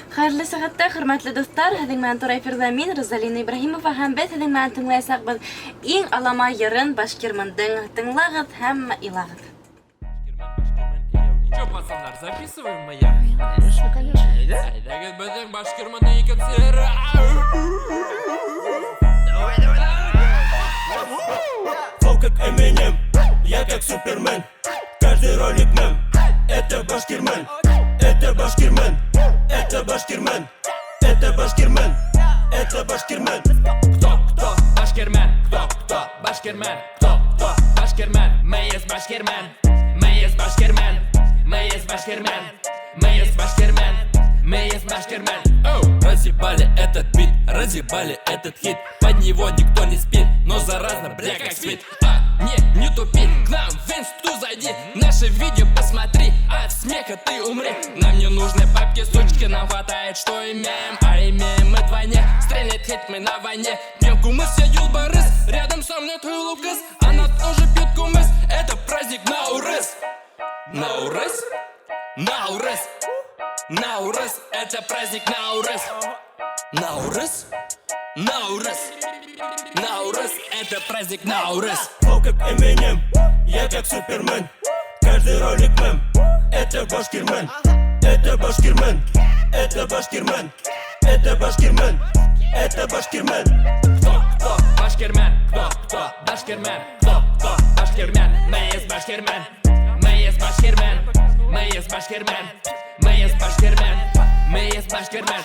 Хайрлы сәгатьтә, хөрмәтле дуслар, һеҙҙең менән Турай Фирҙамин, Розалина Ибраһимова һәм беҙ һеҙҙең менән тыңлаясаҡбыҙ иң алама йырын Башкирмандың. Тыңлағыҙ һәм илағыҙ. Чё, пацандар, записываем моя? Конечно. Айдагыз беҙҙең Башкирмандың икенсе йыры. Флоу как Эминем, я как Супермен. Каждый ролик мем, это Башкирмен. Это Башкирмен, это Башкирмен. Это Башкирмен, это Башкирмен. Кто Башкирмен? Кто Башкирмен? Кто Башкирмен? Мы есть Башкирмен. Мы есть Башкирмен. Мы есть Башкирмен. Мы есть Башкирмен. Мы есть Башкирмен. Разъебали этот бит, разъебали этот хит. Под него никто не спит, но заразно, бля, как спит. Не тупи, к нам в инсту зайди. Наше видео посмотри, от смеха ты умри. Нам не нужны бабки, сучки, нам хватает, что имеем. А имеем мы двойне, стрельнет хит мы на войне. Пьем кумыс, я юлбарыс, рядом со мной твой Лукас. Она тоже пьет кумыс, это праздник Наурыз. Наурыз? Наурыз? Наурыз, это праздник Наурыз. Наурыз? Наурыз? Наурыз, это праздник Наурыз. Флоу как Эминем, я как Супермен. Каждый ролик мем, это Башкирмен. Это Башкирмен, это Башкирмен. Это Башкирмен, это Башкирмен. Кто Башкирмен? Кто Башкирмен? Кто Башкирмен? Мы есть Башкирмен. Мы есть Башкирмен. Мы есть Башкирмен. Мы есть Башкирмен. Мы есть Башкирмен.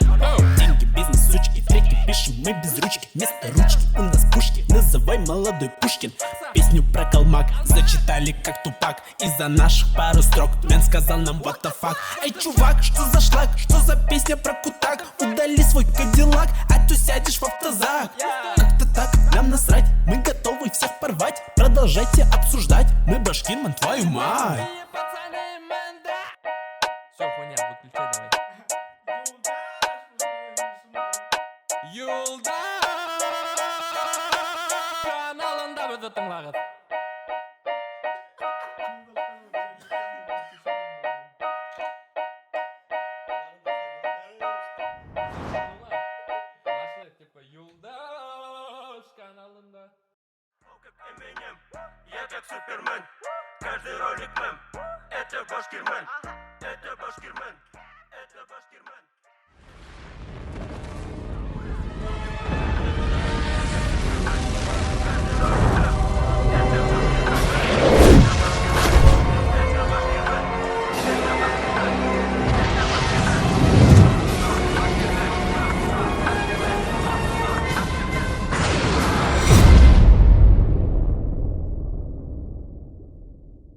Деньги, бизнес, сучки, треки пишем мы без ручки. Вместо ручки у нас пушки, называй молодой Пушкин. Песню про Калмак зачитали как Тупак. Из-за наших пару строк Мэн сказал нам what the fuck. Эй, чувак, что за шлак? Что за песня про Кутак? Удали свой кадиллак, а то сядешь в автозак. Как-то так, нам насрать, мы готовы всех порвать. Продолжайте обсуждать, мы Башкирман, твою мать. Все, хуйня, выключай давай. Юлда каналында бізді тыңлағыз. Типа Юлдаш каналында. Флоу как Эминем, я как Супермен. Каждый ролик мем, это Башкирмен.